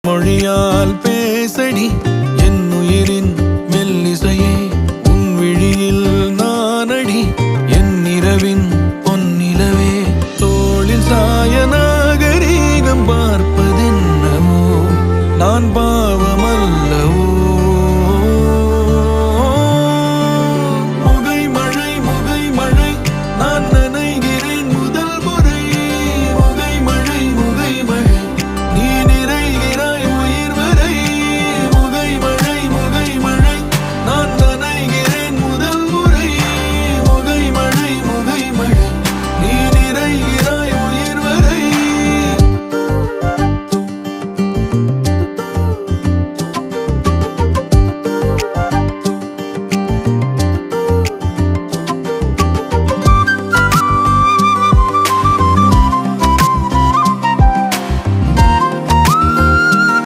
மொழியால் பேசடி என் உயிரின் மெல்லிசையே உன் விழியில் நானடி என் இரவின் பொன்னிலவே தோளில் சாய நாகரீகம் பார்ப்பதென்னமோ நான்